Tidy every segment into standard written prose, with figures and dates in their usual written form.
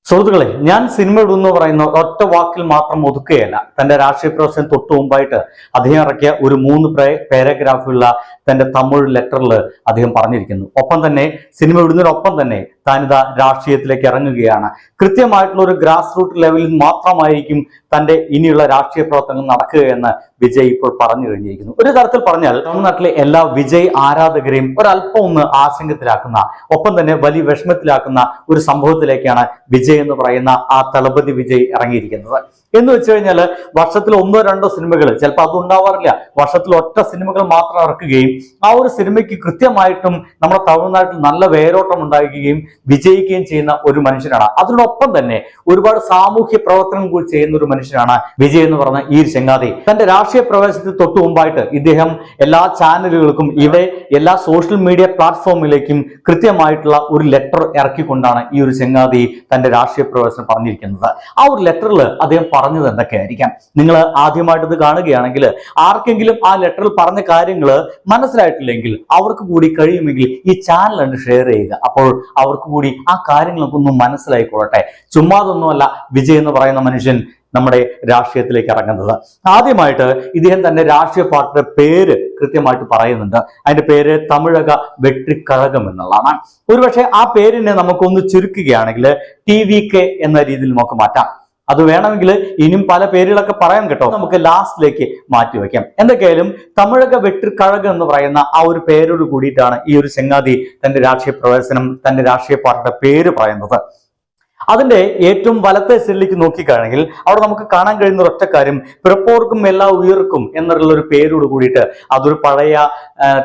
സുഹൃത്തുക്കളെ, ഞാൻ സിനിമ ഇടുന്നു പറയുന്ന ഒറ്റ വാക്കിൽ മാത്രം ഒതുക്കുകയല്ല. തന്റെ രാഷ്ട്രീയ പ്രവർത്തനം തൊട്ടു മുമ്പായിട്ട് അദ്ദേഹം ഇറക്കിയ ഒരു 3 പാരഗ്രാഫുള്ള തന്റെ തമിഴ് ലെറ്ററിൽ അദ്ദേഹം പറഞ്ഞിരിക്കുന്നു. ഒപ്പം തന്നെ സിനിമ ഇടുന്നതിനൊപ്പം തന്നെ താനിതാ രാഷ്ട്രീയത്തിലേക്ക് ഇറങ്ങുകയാണ്. കൃത്യമായിട്ടുള്ള ഒരു ഗ്രാസ് റൂട്ട് ലെവലിൽ മാത്രമായിരിക്കും തന്റെ ഇനിയുള്ള രാഷ്ട്രീയ പ്രവർത്തനങ്ങൾ നടക്കുകയെന്ന് വിജയ് ഇപ്പോൾ പറഞ്ഞു കഴിഞ്ഞിരിക്കുന്നു. ഒരു തരത്തിൽ പറഞ്ഞാൽ തമിഴ്നാട്ടിലെ എല്ലാ വിജയ് ആരാധകരെയും ഒരല്പം ഒന്ന് ആശങ്കത്തിലാക്കുന്ന, ഒപ്പം തന്നെ വലിയ വിഷമത്തിലാക്കുന്ന ഒരു സംഭവത്തിലേക്കാണ് വിജയ് എന്ന് പറയുന്ന ആ തളപതി വിജയ് ഇറങ്ങിയിരിക്കുന്നത്. എന്ന് വെച്ച് കഴിഞ്ഞാൽ വർഷത്തിൽ 1-2 സിനിമകൾ, ചിലപ്പോൾ അത് ഉണ്ടാവാറില്ല, വർഷത്തിൽ ഒറ്റ സിനിമകൾ മാത്രം ഇറക്കുകയും ആ ഒരു സിനിമയ്ക്ക് കൃത്യമായിട്ടും നമ്മുടെ തമിഴ്നാട്ടിൽ നല്ല വേരോട്ടം ഉണ്ടാക്കുകയും വിജയിക്കുകയും ചെയ്യുന്ന ഒരു മനുഷ്യനാണ്. അതിനോടൊപ്പം തന്നെ ഒരുപാട് സാമൂഹ്യ പ്രവർത്തനം കൂടി ചെയ്യുന്ന ഒരു മനുഷ്യനാണ് വിജയ് എന്ന് പറഞ്ഞ ഈ ചങ്ങാതി. തന്റെ രാഷ്ട്രീയ പ്രവേശനത്തിന് തൊട്ടു മുമ്പായിട്ട് ഇദ്ദേഹം എല്ലാ ചാനലുകൾക്കും ഇവിടെ എല്ലാ സോഷ്യൽ മീഡിയ പ്ലാറ്റ്ഫോമിലേക്കും കൃത്യമായിട്ടുള്ള ഒരു ലെറ്റർ ഇറക്കിക്കൊണ്ടാണ് ഈ ഒരു ചങ്ങാതി തന്റെ രാഷ്ട്രീയ പ്രവേശനം പറഞ്ഞിരിക്കുന്നത്. ആ ഒരു ലെറ്ററിൽ അദ്ദേഹം പറഞ്ഞത് എന്തൊക്കെയായിരിക്കാം? നിങ്ങൾ ആദ്യമായിട്ട് ഇത് കാണുകയാണെങ്കിൽ ആർക്കെങ്കിലും ആ ലെറ്ററിൽ പറഞ്ഞ കാര്യങ്ങൾ മനസ്സിലായിട്ടില്ലെങ്കിൽ അവർക്ക് കൂടി കഴിയുമെങ്കിൽ ഈ ചാനൽ ഒന്ന് ഷെയർ ചെയ്യുക. അപ്പോൾ അവർക്ക് കൂടി ആ കാര്യങ്ങളൊക്കെ ഒന്ന് മനസ്സിലായിക്കൊള്ളട്ടെ. ചുമ്മാതൊന്നുമല്ല വിജയ് എന്ന് പറയുന്ന മനുഷ്യൻ നമ്മുടെ രാഷ്ട്രീയത്തിലേക്ക് ഇറങ്ങുന്നത്. ആദ്യമായിട്ട് ഇദ്ദേഹം തന്റെ രാഷ്ട്രീയ പാർട്ടിയുടെ പേര് കൃത്യമായിട്ട് പറയുന്നുണ്ട്. അതിന്റെ പേര് തമിഴക വെട്രിക്കഴകം എന്നുള്ളതാണ്. ഒരുപക്ഷെ ആ പേരിനെ നമുക്കൊന്ന് ചുരുക്കുകയാണെങ്കിൽ TVK എന്ന രീതിയിൽ നമുക്ക് മാറ്റാം. അത് വേണമെങ്കിൽ ഇനിയും പല പേരുകളൊക്കെ പറയാൻ കേട്ടോ, നമുക്ക് ലാസ്റ്റിലേക്ക് മാറ്റി വെക്കാം. എന്തൊക്കെയായാലും തമിഴക വെട്രിക്കഴകം എന്ന് പറയുന്ന ആ ഒരു പേരോട് കൂടിയിട്ടാണ് ഈ ഒരു ചങ്ങാതി തന്റെ രാഷ്ട്രീയ പ്രവേശനം, തന്റെ രാഷ്ട്രീയ പാർട്ടിയുടെ പേര് പറയുന്നത്. അതിന്റെ ഏറ്റവും വലത്തെ സെല്ലിലേക്ക് നോക്കിക്കാണെങ്കിൽ അവിടെ നമുക്ക് കാണാൻ കഴിയുന്ന ഒറ്റ കാര്യം, പിറപ്പോർക്കും എല്ലാ ഉയർക്കും എന്നുള്ള ഒരു പേരോട് കൂടിയിട്ട്, അതൊരു പഴയ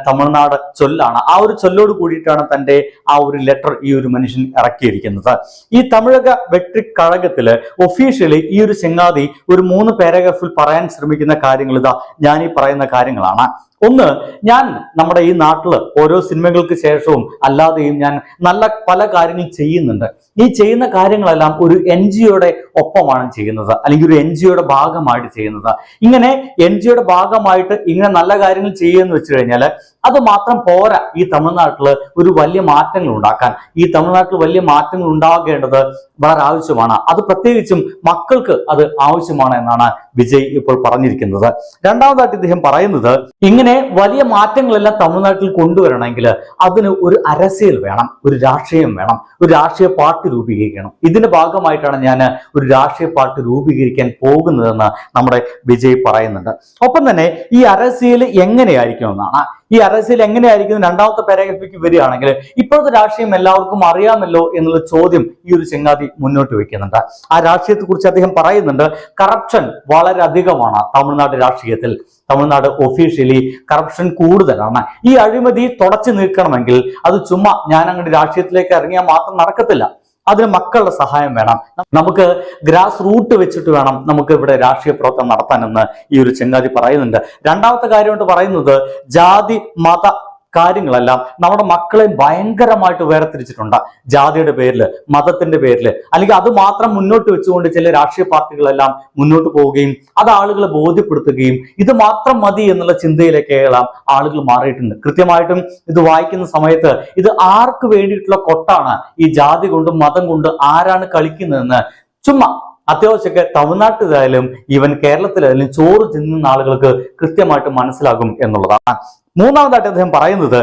തമിഴ്നാട് ചൊല്ലാണ്. ആ ഒരു ചൊല്ലോട് കൂടിയിട്ടാണ് തന്റെ ആ ഒരു ലെറ്റർ ഈ ഒരു മനുഷ്യൻ ഇറക്കിയിരിക്കുന്നത്. ഈ തമിഴക വെട്രിക്കഴകത്തില് ഒഫീഷ്യലി ഈ ഒരു ചങ്ങാതി ഒരു 3 പാരഗ്രാഫിൽ പറയാൻ ശ്രമിക്കുന്ന കാര്യങ്ങൾ ഇതാ ഞാൻ ഈ പറയുന്ന കാര്യങ്ങളാണ്. ഒന്ന്, ഞാൻ നമ്മുടെ ഈ നാട്ടില് ഓരോ സിനിമകൾക്ക് ശേഷവും അല്ലാതെയും ഞാൻ നല്ല പല കാര്യങ്ങൾ ചെയ്യുന്നുണ്ട്. ഈ ചെയ്യുന്ന കാര്യങ്ങളെല്ലാം ഒരു NGOയുടെ ഒപ്പമാണ് ചെയ്യുന്നത്, അല്ലെങ്കിൽ ഒരു NGOയുടെ ഭാഗമായിട്ട് ചെയ്യുന്നത്. ഇങ്ങനെ NGOയുടെ ഭാഗമായിട്ട് ഇങ്ങനെ നല്ല കാര്യങ്ങൾ ചെയ്യുമെന്ന് വെച്ച് കഴിഞ്ഞാൽ അത് മാത്രം പോരാ. ഈ തമിഴ്നാട്ടില് ഒരു വലിയ മാറ്റങ്ങൾ ഉണ്ടാക്കാൻ, ഈ തമിഴ്നാട്ടിൽ വലിയ മാറ്റങ്ങൾ ഉണ്ടാകേണ്ടത് വളരെ ആവശ്യമാണ്. അത് പ്രത്യേകിച്ചും മക്കൾക്ക് അത് ആവശ്യമാണ് എന്നാണ് വിജയ് ഇപ്പോൾ പറഞ്ഞിരിക്കുന്നത്. രണ്ടാമതായിട്ട് ഇദ്ദേഹം പറയുന്നത്, ഇങ്ങനെ വലിയ മാറ്റങ്ങളെല്ലാം തമിഴ്നാട്ടിൽ കൊണ്ടുവരണമെങ്കിൽ അതിന് ഒരു അരസിയൽ വേണം, ഒരു രാഷ്ട്രീയം വേണം, ഒരു രാഷ്ട്രീയ പാർട്ടി രൂപീകരിക്കണം. ഇതിന്റെ ഭാഗമായിട്ടാണ് ഞാൻ ഒരു രാഷ്ട്രീയ പാർട്ടി രൂപീകരിക്കാൻ പോകുന്നതെന്ന് നമ്മുടെ വിജയ് പറയുന്നുണ്ട്. ഒപ്പം തന്നെ ഈ അരസിയൽ എങ്ങനെയായിരിക്കും എന്നാണ്. ഈ അരസിയൽ എങ്ങനെയായിരിക്കും രണ്ടാമത്തെ പാരഗ്രാഫിലേക്ക് വരികയാണെങ്കിൽ, ഇപ്പോഴത്തെ രാഷ്ട്രീയം എല്ലാവർക്കും അറിയാമല്ലോ എന്നുള്ള ചോദ്യം ഈ ഒരു ചങ്ങാതി മുന്നോട്ട് വെക്കുന്നുണ്ട്. ആ രാഷ്ട്രീയത്തെ കുറിച്ച് അദ്ദേഹം പറയുന്നുണ്ട്, കറപ്ഷൻ വളരെ അധികമാണ് തമിഴ്നാട് രാഷ്ട്രീയത്തിൽ. തമിഴ്നാട് ഒഫീഷ്യലി കറപ്ഷൻ കൂടുതലാണ്. ഈ അഴിമതി തുടച്ചു നീക്കണമെങ്കിൽ അത് ചുമ്മാ ഞാൻ അങ്ങോട്ട് രാഷ്ട്രീയത്തിലേക്ക് ഇറങ്ങിയാൽ മാത്രം നടക്കത്തില്ല. അതിന് മക്കളുടെ സഹായം വേണം. നമുക്ക് ഗ്രാസ് റൂട്ട് വെച്ചിട്ട് വേണം നമുക്ക് ഇവിടെ രാഷ്ട്രീയ പ്രവർത്തനം നടത്താനെന്ന് ഈ ഒരു ചങ്ങാതി പറയുന്നുണ്ട്. രണ്ടാമത്തെ കാര്യമായിട്ട് പറയുന്നത്, ജാതി മത കാര്യങ്ങളെല്ലാം നമ്മുടെ മക്കളെ ഭയങ്കരമായിട്ട് വേർതിരിച്ചിട്ടുണ്ട്. ജാതിയുടെ പേരിൽ, മതത്തിന്റെ പേരിൽ, അല്ലെങ്കിൽ അത് മാത്രം മുന്നോട്ട് വെച്ചുകൊണ്ട് ചില രാഷ്ട്രീയ പാർട്ടികളെല്ലാം മുന്നോട്ട് പോവുകയും അത് ആളുകളെ ബോധ്യപ്പെടുത്തുകയും ഇത് മാത്രം മതി എന്നുള്ള ചിന്തയിലേക്കെല്ലാം ആളുകൾ മാറിയിട്ടുണ്ട്. കൃത്യമായിട്ടും ഇത് വായിക്കുന്ന സമയത്ത് ഇത് ആർക്ക് വേണ്ടിയിട്ടുള്ള കൊട്ടാണ്, ഈ ജാതി കൊണ്ടും മതം കൊണ്ട് ആരാണ് കളിക്കുന്നതെന്ന് ചുമ്മാ അത്യാവശ്യമൊക്കെ തമിഴ്നാട്ടിലായാലും ഈവൻ കേരളത്തിലായാലും ചോറ് തിന്നുന്ന ആളുകൾക്ക് കൃത്യമായിട്ട് മനസ്സിലാകും എന്നുള്ളതാണ്. മൂന്നാമതായിട്ട് അദ്ദേഹം പറയുന്നത്,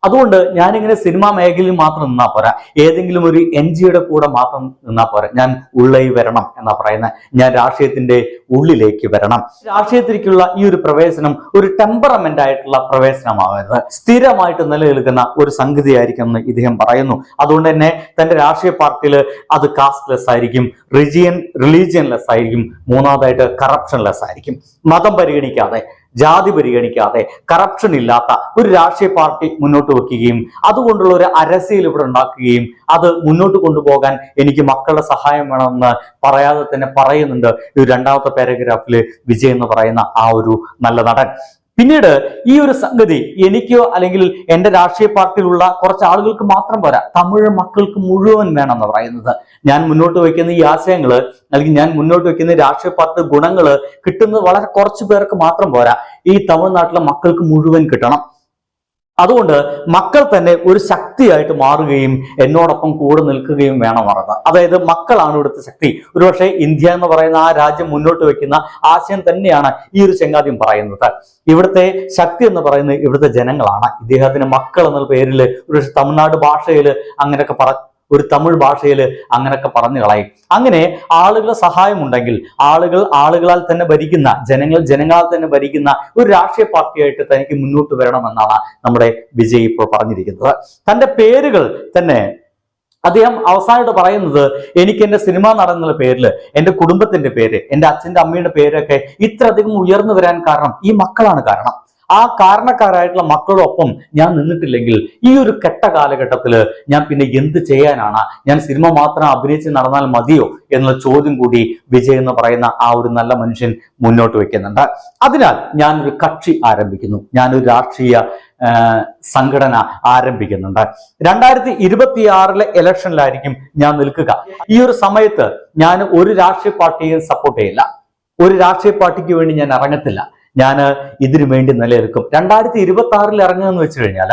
അതുകൊണ്ട് ഞാനിങ്ങനെ സിനിമാ മേഖലയിൽ മാത്രം നിന്നാ പോരാ, ഏതെങ്കിലും ഒരു NGOയുടെ കൂടെ മാത്രം നിന്നാ പോരാ, ഞാൻ ഉള്ളിൽ വരണം എന്നാ പറയുന്നത്. ഞാൻ രാഷ്ട്രീയത്തിന്റെ ഉള്ളിലേക്ക് വരണം. രാഷ്ട്രീയത്തിലേക്കുള്ള ഈ ഒരു പ്രവേശനം ഒരു ടെമ്പറമെന്റ് ആയിട്ടുള്ള പ്രവേശനമാകരുത്, സ്ഥിരമായിട്ട് നിലനിൽക്കുന്ന ഒരു സംഗതിയായിരിക്കും എന്ന് ഇദ്ദേഹം പറയുന്നു. അതുകൊണ്ട് തന്നെ തന്റെ രാഷ്ട്രീയ പാർട്ടിയിൽ അത് കാസ്റ്റ്ലെസ് ആയിരിക്കും, റിലീജിയൻലെസ് ആയിരിക്കും, മൂന്നാമതായിട്ട് കറപ്ഷൻലെസ് ആയിരിക്കും. മതം പരിഗണിക്കാതെ, ജാതി പരിഗണിക്കാതെ, കറപ്ഷൻ ഇല്ലാത്ത ഒരു രാഷ്ട്രീയ പാർട്ടി മുന്നോട്ട് വെക്കുകയും അതുകൊണ്ടുള്ള ഒരു അരസിയൽ ഇവിടെ ഉണ്ടാക്കുകയും അത് മുന്നോട്ട് കൊണ്ടുപോകാൻ എനിക്ക് മക്കളുടെ സഹായം വേണമെന്ന് പറയാതെ തന്നെ പറയുന്നുണ്ട് ഈ രണ്ടാമത്തെ പാരഗ്രാഫില് വിജയ് എന്ന് പറയുന്ന ആ ഒരു നല്ല നടൻ. പിന്നീട് ഈ ഒരു സംഗതി എനിക്കോ അല്ലെങ്കിൽ എന്റെ രാഷ്ട്രീയ പാർട്ടിയിലുള്ള കുറച്ച് ആളുകൾക്ക് മാത്രം പോരാ, തമിഴ് മക്കൾക്ക് മുഴുവൻ വേണമെന്ന് പറയുന്നത്. ഞാൻ മുന്നോട്ട് വയ്ക്കുന്ന ഈ ആശയങ്ങള് അല്ലെങ്കിൽ ഞാൻ മുന്നോട്ട് വയ്ക്കുന്ന രാഷ്ട്രീയ പാർട്ടി ഗുണങ്ങള് കിട്ടുന്നത് വളരെ കുറച്ചു പേർക്ക് മാത്രം പോരാ, ഈ തമിഴ്നാട്ടിലെ മക്കൾക്ക് മുഴുവൻ കിട്ടണം. അതുകൊണ്ട് മക്കൾ തന്നെ ഒരു ശക്തിയായിട്ട് മാറുകയും എന്നോടൊപ്പം കൂടെ നിൽക്കുകയും വേണം അവർക്ക്. അതായത് മക്കളാണ് ഇവിടുത്തെ ശക്തി. ഒരുപക്ഷെ ഇന്ത്യ എന്ന് പറയുന്ന ആ രാജ്യം മുന്നോട്ട് വെക്കുന്ന ആശയം തന്നെയാണ് ഈ ഒരു ചെങ്കാദ്യം പറയുന്നത്. ഇവിടുത്തെ ശക്തി എന്ന് പറയുന്നത് ഇവിടുത്തെ ജനങ്ങളാണ്. ഇദ്ദേഹത്തിന് മക്കൾ എന്ന പേരിൽ ഒരു തമിഴ്നാട് ഭാഷയിൽ അങ്ങനെയൊക്കെ ഒരു തമിഴ് ഭാഷയിൽ അങ്ങനെയൊക്കെ പറഞ്ഞു കളയും. അങ്ങനെ ആളുകളുടെ സഹായം ഉണ്ടെങ്കിൽ ആളുകളാൽ തന്നെ ഭരിക്കുന്ന ജനങ്ങളാൽ തന്നെ ഭരിക്കുന്ന ഒരു രാഷ്ട്രീയ പാർട്ടിയായിട്ട് തനിക്ക് മുന്നോട്ട് വരണമെന്നാണ് നമ്മുടെ വിജയ് ഇപ്പോൾ പറഞ്ഞിരിക്കുന്നത്. തന്റെ പേരുകൾ തന്നെ അദ്ദേഹം അവസാനമായിട്ട് പറയുന്നത്, എനിക്ക് എന്റെ സിനിമാ നടൻ എന്നുള്ള പേരിൽ എന്റെ കുടുംബത്തിന്റെ പേര്, എന്റെ അച്ഛന്റെ അമ്മയുടെ പേരൊക്കെ ഇത്രയധികം ഉയർന്നു വരാൻ കാരണം ഈ മക്കളാണ് കാരണം. ആ കാരണക്കാരായിട്ടുള്ള മക്കളോടൊപ്പം ഞാൻ നിന്നിട്ടില്ലെങ്കിൽ ഈ ഒരു കെട്ട കാലഘട്ടത്തിൽ ഞാൻ പിന്നെ എന്ത് ചെയ്യാനാണ്? ഞാൻ സിനിമ മാത്രം അഭിനയിച്ച് നടന്നാൽ മതിയോ എന്നുള്ള ചോദ്യം കൂടി വിജയ് എന്ന് പറയുന്ന ആ ഒരു നല്ല മനുഷ്യൻ മുന്നോട്ട് വെക്കുന്നുണ്ട്. അതിനാൽ ഞാനൊരു കക്ഷി ആരംഭിക്കുന്നു, ഞാനൊരു രാഷ്ട്രീയ സംഘടന ആരംഭിക്കുന്നുണ്ട്. 2026 ഇലക്ഷനിലായിരിക്കും ഞാൻ നിൽക്കുക. ഈ ഒരു സമയത്ത് ഞാൻ ഒരു രാഷ്ട്രീയ പാർട്ടിയും സപ്പോർട്ട് ചെയ്യില്ല, ഒരു രാഷ്ട്രീയ പാർട്ടിക്ക് വേണ്ടി ഞാൻ ഇറങ്ങത്തില്ല, ഞാൻ ഇതിനു വേണ്ടി നിലനിൽക്കും. 2026 ഇറങ്ങുക എന്ന് വെച്ച് കഴിഞ്ഞാൽ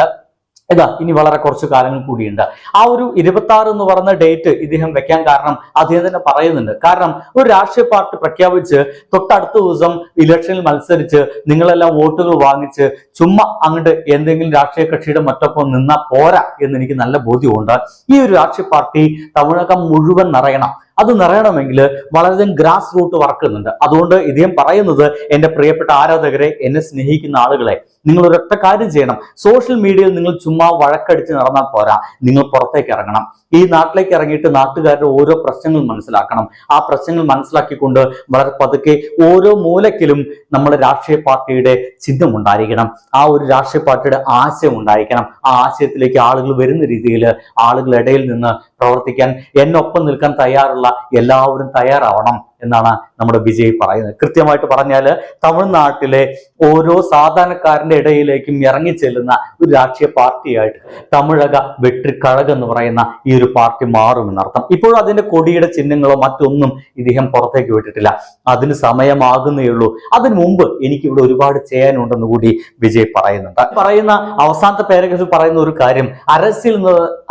ഇനി വളരെ കുറച്ച് കാലങ്ങൾ കൂടിയുണ്ട്. ആ ഒരു 26 എന്ന് പറയുന്ന ഡേറ്റ് ഇദ്ദേഹം വെക്കാൻ കാരണം അദ്ദേഹം തന്നെ പറയുന്നുണ്ട്. കാരണം ഒരു രാഷ്ട്രീയ പാർട്ടി പ്രഖ്യാപിച്ച് തൊട്ടടുത്ത ദിവസം ഇലക്ഷനിൽ മത്സരിച്ച് നിങ്ങളെല്ലാം വോട്ടുകൾ വാങ്ങിച്ച് ചുമ്മാ അങ്ങോട്ട് എന്തെങ്കിലും രാഷ്ട്രീയ കക്ഷിയുടെ മറ്റൊപ്പം നിന്നാ പോരാ എന്ന് എനിക്ക് നല്ല ബോധ്യമുണ്ട്. ഈ ഒരു രാഷ്ട്രീയ പാർട്ടി തമിഴകം മുഴുവൻ നിറയണം. അത് നിറയണമെങ്കിൽ വളരെയധികം ഗ്രാസ് റൂട്ട് വർക്ക് ഉണ്ട്. അതുകൊണ്ട് ഇദ്ദേഹം പറയുന്നത്, എന്റെ പ്രിയപ്പെട്ട ആരാധകരെ, എന്നെ സ്നേഹിക്കുന്ന ആളുകളെ, നിങ്ങൾ ഒരൊറ്റ കാര്യം ചെയ്യണം. സോഷ്യൽ മീഡിയയിൽ നിങ്ങൾ ചുമ്മാ വഴക്കടിച്ച് നടന്നാൽ പോരാ, നിങ്ങൾ പുറത്തേക്ക് ഇറങ്ങണം. ഈ നാട്ടിലേക്ക് ഇറങ്ങിയിട്ട് നാട്ടുകാരുടെ ഓരോ പ്രശ്നങ്ങൾ മനസ്സിലാക്കണം. ആ പ്രശ്നങ്ങൾ മനസ്സിലാക്കിക്കൊണ്ട് വളരെ പതുക്കെ ഓരോ മൂലക്കിലും നമ്മുടെ രാഷ്ട്രീയ പാർട്ടിയുടെ ചിഹ്നം ഉണ്ടായിരിക്കണം, ആ ഒരു രാഷ്ട്രീയ പാർട്ടിയുടെ ആശയം ഉണ്ടായിരിക്കണം. ആ ആശയത്തിലേക്ക് ആളുകൾ വരുന്ന രീതിയിൽ ആളുകളുടെ ഇടയിൽ നിന്ന് പ്രവർത്തിക്കാൻ എന്നൊപ്പം നിൽക്കാൻ തയ്യാറുള്ള എല്ലാവരും തയ്യാറാവണം എന്നാണ് നമ്മുടെ വിജയ് പറയുന്നത്. കൃത്യമായിട്ട് പറഞ്ഞാൽ തമിഴ്നാട്ടിലെ ഓരോ സാധാരണക്കാരന്റെ ഇടയിലേക്കും ഇറങ്ങിച്ചെല്ലുന്ന ഒരു രാഷ്ട്രീയ പാർട്ടിയായിട്ട് തമിഴക വെട്രിക്കഴകം എന്ന് പറയുന്ന ഈ ഒരു പാർട്ടി മാറുമെന്നർത്ഥം. ഇപ്പോഴും അതിന്റെ കൊടിയുടെ ചിഹ്നങ്ങളോ മറ്റൊന്നും ഇദ്ദേഹം പുറത്തേക്ക് വിട്ടിട്ടില്ല. അതിന് സമയമാകുന്നേ ഉള്ളൂ. അതിനു മുമ്പ് എനിക്കിവിടെ ഒരുപാട് ചെയ്യാനുണ്ടെന്ന് കൂടി വിജയ് പറയുന്നുണ്ട്. പറയുന്ന അവസാനത്തെ പാരഗ്രാഫിൽ പറയുന്ന ഒരു കാര്യം,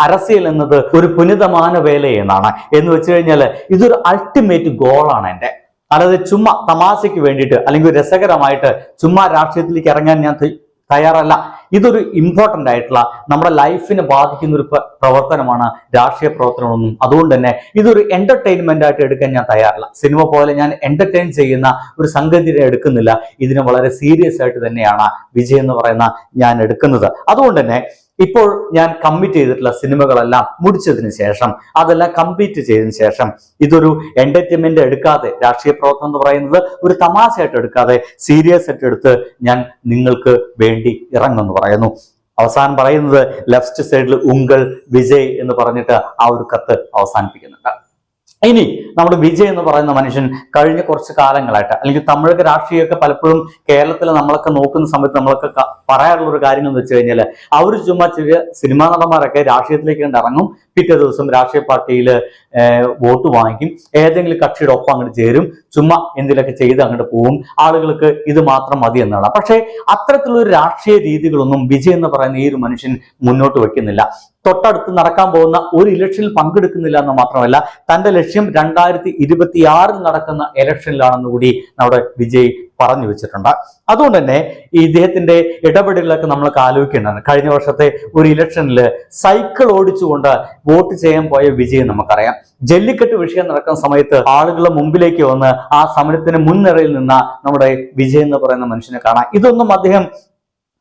അരസിയൽ എന്നത് ഒരു പുനിതமான വേല എന്നാണ്. എന്ന് വെച്ച് കഴിഞ്ഞാൽ ഇതൊരു അൾട്ടിമേറ്റ് ഗോളാണ് എന്റെ. അല്ലാതെ ചുമ്മാ തമാശയ്ക്ക് വേണ്ടിയിട്ട് അല്ലെങ്കിൽ രസകരമായിട്ട് ചുമ്മാ രാഷ്ട്രീയത്തിലേക്ക് ഇറങ്ങാൻ ഞാൻ തയ്യാറല്ല. ഇതൊരു ഇമ്പോർട്ടന്റ് ആയിട്ടുള്ള നമ്മുടെ ലൈഫിനെ ബാധിക്കുന്ന ഒരു പ്രവർത്തനമാണ് രാഷ്ട്രീയ പ്രവർത്തനമൊന്നും. അതുകൊണ്ട് തന്നെ ഇതൊരു എന്റർടൈൻമെന്റ് ആയിട്ട് എടുക്കാൻ ഞാൻ തയ്യാറല്ല. സിനിമ പോലെ ഞാൻ എന്റർടൈൻ ചെയ്യുന്ന ഒരു സംഗതിയെ എടുക്കുന്നില്ല. ഇതിനെ വളരെ സീരിയസ് ആയിട്ട് തന്നെയാണ് വിജയ് എന്ന് പറയുന്ന ഞാൻ എടുക്കുന്നത്. അതുകൊണ്ട് തന്നെ ഇപ്പോൾ ഞാൻ കമ്മിറ്റ് ചെയ്തിട്ടുള്ള സിനിമകളെല്ലാം മുടിച്ചതിന് ശേഷം, അതെല്ലാം കംപ്ലീറ്റ് ചെയ്തതിനു ശേഷം, ഇതൊരു എന്റർടൈൻമെന്റ് എടുക്കാതെ, രാഷ്ട്രീയ പ്രവർത്തനം എന്ന് പറയുന്നത് ഒരു തമാശയായിട്ട് എടുക്കാതെ സീരിയസ് ആയിട്ട് എടുത്ത് ഞാൻ നിങ്ങൾക്ക് വേണ്ടി ഇറങ്ങുമെന്ന് പറയുന്നു. അവസാനം പറയുന്നത് ലെഫ്റ്റ് സൈഡിൽ ഉങ്കൾ വിജയ് എന്ന് പറഞ്ഞിട്ട് ആ ഒരു കത്ത് അവസാനിപ്പിക്കുന്നുണ്ട്. ഇനി നമ്മുടെ വിജയ് എന്ന് പറയുന്ന മനുഷ്യൻ കഴിഞ്ഞ കുറച്ച് കാലങ്ങളായിട്ട്, അല്ലെങ്കിൽ തമിഴക രാഷ്ട്രീയമൊക്കെ പലപ്പോഴും കേരളത്തിൽ നമ്മളൊക്കെ നോക്കുന്ന സമയത്ത് നമ്മളൊക്കെ പറയാറുള്ള ഒരു കാര്യം എന്ന് വെച്ച് കഴിഞ്ഞാൽ, അവർ ചുമ്മാ ചെറിയ സിനിമാ നടന്മാരൊക്കെ രാഷ്ട്രീയത്തിലേക്ക് ഇറങ്ങും, പിറ്റേ ദിവസം രാഷ്ട്രീയ പാർട്ടിയിൽ വോട്ട് വാങ്ങിക്കും, ഏതെങ്കിലും കക്ഷിയുടെ ഒപ്പം അങ്ങോട്ട് ചേരും, ചുമ്മാ എന്തെങ്കിലുമൊക്കെ ചെയ്ത് അങ്ങോട്ട് പോവും, ആളുകൾക്ക് ഇത് മാത്രം മതി എന്നാണ്. പക്ഷേ അത്തരത്തിലുള്ള രാഷ്ട്രീയ രീതികളൊന്നും വിജയ് എന്ന് പറയുന്ന ഈ ഒരു മനുഷ്യൻ മുന്നോട്ട് വെക്കുന്നില്ല. തൊട്ടടുത്ത് നടക്കാൻ പോകുന്ന ഒരു ഇലക്ഷനിൽ പങ്കെടുക്കുന്നില്ല എന്ന് മാത്രമല്ല, തന്റെ ലക്ഷ്യം 2026 നടക്കുന്ന ഇലക്ഷനിലാണെന്ന് കൂടി നമ്മുടെ വിജയ് പറഞ്ഞു വെച്ചിട്ടുണ്ട്. അതുകൊണ്ട് തന്നെ ഈ ഇദ്ദേഹത്തിന്റെ ഇടപെടലുകളൊക്കെ നമ്മളൊക്കെ ആലോചിക്കേണ്ടതാണ്. കഴിഞ്ഞ വർഷത്തെ ഒരു ഇലക്ഷനിൽ സൈക്കിൾ ഓടിച്ചുകൊണ്ട് വോട്ട് ചെയ്യാൻ പോയ വിജയ് നമുക്കറിയാം. ജല്ലിക്കെട്ട് വിഷയം നടക്കുന്ന സമയത്ത് ആളുകളുടെ മുമ്പിലേക്ക് വന്ന് ആ സമരത്തിന് മുൻനിരയിൽ നിന്ന നമ്മുടെ വിജയ് എന്ന് പറയുന്ന മനുഷ്യനെ കാണാം. ഇതൊന്നും അദ്ദേഹം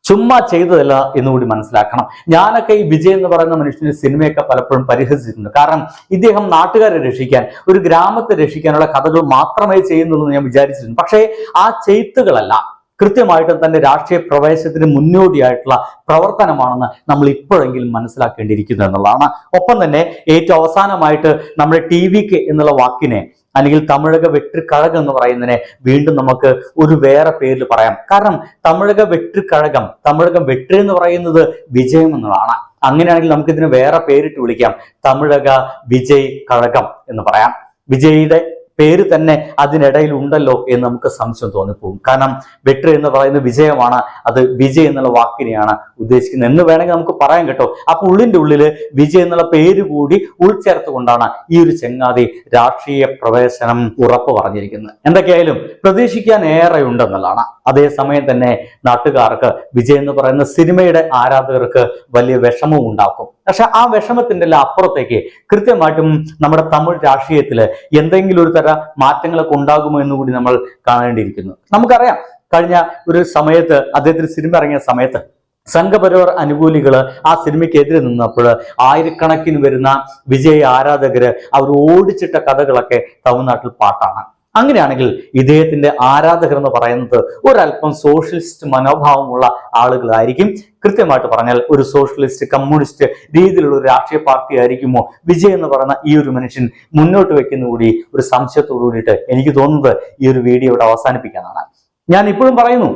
ചുമ്മാ ചെയ്തതല്ല എന്നുകൂടി മനസ്സിലാക്കണം. ഞാനൊക്കെ ഈ വിജയ് എന്ന് പറയുന്ന മനുഷ്യന്റെ സിനിമയൊക്കെ പലപ്പോഴും പരിഹസിച്ചിട്ടുണ്ട്. കാരണം ഇദ്ദേഹം നാട്ടുകാരെ രക്ഷിക്കാൻ, ഒരു ഗ്രാമത്തെ രക്ഷിക്കാനുള്ള കഥകൾ മാത്രമേ ചെയ്യുന്നുള്ളൂ എന്ന് ഞാൻ വിചാരിച്ചിരുന്നു. പക്ഷേ ആ ചെയ്ത്തുകളല്ല, കൃത്യമായിട്ടും തന്റെ രാഷ്ട്രീയ പ്രവേശനത്തിന് മുന്നോടിയായിട്ടുള്ള പ്രവർത്തനമാണെന്ന് നമ്മൾ ഇപ്പോഴെങ്കിലും മനസ്സിലാക്കേണ്ടിയിരിക്കുന്നു എന്നുള്ളതാണ്. ഒപ്പം തന്നെ ഏറ്റവും അവസാനമായിട്ട് നമ്മുടെ TVK എന്നുള്ള വാക്കിനെ, അല്ലെങ്കിൽ തമിഴക വെട്രിക്കഴകം എന്ന് പറയുന്നതിനെ വീണ്ടും നമുക്ക് ഒരു വേറെ പേരിൽ പറയാം. കാരണം തമിഴക വെട്രിക്കഴകം, തമിഴകം വെട്രി എന്ന് പറയുന്നത് വിജയം എന്നുള്ളതാണ്. അങ്ങനെയാണെങ്കിൽ നമുക്ക് ഇതിന് വേറെ പേരിട്ട് വിളിക്കാം, തമിഴക വിജയ് കഴകം എന്ന് പറയാം. വിജയുടെ പേര് തന്നെ അതിനിടയിൽ ഉണ്ടല്ലോ എന്ന് നമുക്ക് സംശയം തോന്നിപ്പോകും. കാരണം വെട്രി എന്ന് പറയുന്ന വിജയമാണ്, അത് വിജയ് എന്നുള്ള വാക്കിനെയാണ് ഉദ്ദേശിക്കുന്നത് എന്ന് വേണമെങ്കിൽ നമുക്ക് പറയാൻ കേട്ടോ. അപ്പൊ ഉള്ളിന്റെ ഉള്ളില് വിജയ് എന്നുള്ള പേര് കൂടി ഉൾച്ചേർത്തുകൊണ്ടാണ് ഈ ഒരു ചങ്ങാതി രാഷ്ട്രീയ പ്രവേശനം ഉറപ്പ് പറഞ്ഞിരിക്കുന്നത്. എന്തൊക്കെയായാലും പ്രതീക്ഷിക്കാൻ ഏറെ ഉണ്ടെന്നുള്ളതാണ്. അതേസമയം തന്നെ നാട്ടുകാർക്ക് വിജയ് എന്ന് പറയുന്ന സിനിമയുടെ ആരാധകർക്ക് വലിയ വിഷമവും ഉണ്ടാക്കും. പക്ഷെ ആ വിഷമത്തിന്റെ അപ്പുറത്തേക്ക് കൃത്യമായിട്ടും നമ്മുടെ തമിഴ് രാഷ്ട്രീയത്തില് എന്തെങ്കിലും ഒരു തര മാറ്റങ്ങളൊക്കെ ഉണ്ടാകുമോ എന്ന് കൂടി നമ്മൾ കാണേണ്ടിയിരിക്കുന്നു. നമുക്കറിയാം, കഴിഞ്ഞ ഒരു സമയത്ത് അദ്ദേഹത്തിന് സിനിമ ഇറങ്ങിയ സമയത്ത് സംഘപരിവാർ അനുകൂലികള് ആ സിനിമയ്ക്കെതിരെ നിന്നപ്പോൾ ആയിരക്കണക്കിന് വരുന്ന വിജയ് ആരാധകര് അവർ ഓടിച്ചിട്ട കഥകളൊക്കെ തമിഴ്നാട്ടിൽ പാട്ടാണ്. അങ്ങനെയാണെങ്കിൽ ഇദ്ദേഹത്തിന്റെ ആരാധകർ എന്ന് പറയുന്നത് ഒരല്പം സോഷ്യലിസ്റ്റ് മനോഭാവമുള്ള ആളുകളായിരിക്കും. കൃത്യമായിട്ട് പറഞ്ഞാൽ ഒരു സോഷ്യലിസ്റ്റ് കമ്മ്യൂണിസ്റ്റ് രീതിയിലുള്ള ഒരു രാഷ്ട്രീയ പാർട്ടി ആയിരിക്കുമോ വിജയ് എന്ന് പറയുന്ന ഈ ഒരു മനുഷ്യൻ മുന്നോട്ട് വെക്കുന്ന കൂടി ഒരു സംശയത്തോടു കൂടിയിട്ട് എനിക്ക് തോന്നുന്നത് ഈ ഒരു വീഡിയോ ഇവിടെ അവസാനിപ്പിക്കാനാണ്. ഞാൻ ഇപ്പോഴും പറയുന്നു,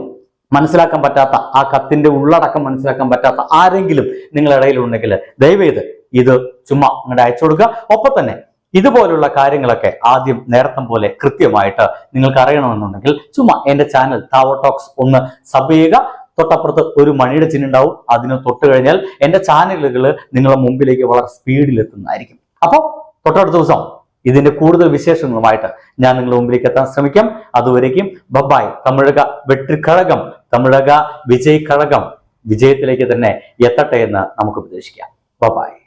മനസ്സിലാക്കാൻ പറ്റാത്ത ആ കത്തിന്റെ ഉള്ളടക്കം മനസ്സിലാക്കാൻ പറ്റാത്ത ആരെങ്കിലും നിങ്ങളുടെ ഇടയിലുണ്ടെങ്കിൽ ദയവേത് ഇത് ചുമ്മാ അങ്ങോട്ട് അയച്ചു കൊടുക്കുക. ഒപ്പം തന്നെ ഇതുപോലുള്ള കാര്യങ്ങളൊക്കെ ആദ്യം നേരത്തം പോലെ കൃത്യമായിട്ട് നിങ്ങൾക്ക് അറിയണമെന്നുണ്ടെങ്കിൽ ചുമ്മാ എന്റെ ചാനൽ താവോ ടോക്സ് ഒന്ന് സബ് ചെയ്യുക. തൊട്ടപ്പുറത്ത് ഒരു മണിയുടെ ചിഹ്നം ഉണ്ടാവും, അതിന് തൊട്ട് കഴിഞ്ഞാൽ എന്റെ ചാനലുകൾ നിങ്ങളുടെ മുമ്പിലേക്ക് വളരെ സ്പീഡിൽ എത്തുന്നതായിരിക്കും. അപ്പോൾ തൊട്ടടുത്ത ദിവസം ഇതിന്റെ കൂടുതൽ വിശേഷങ്ങളുമായിട്ട് ഞാൻ നിങ്ങളുടെ മുമ്പിലേക്ക് എത്താൻ ശ്രമിക്കാം. അതുവരേക്കും ബബായ്. തമിഴക വെട്രി കഴകം, തമിഴക വിജയ് കഴകം വിജയത്തിലേക്ക് തന്നെ എത്തട്ടെ എന്ന് നമുക്ക് പ്രതീക്ഷിക്കാം. ബബായ്.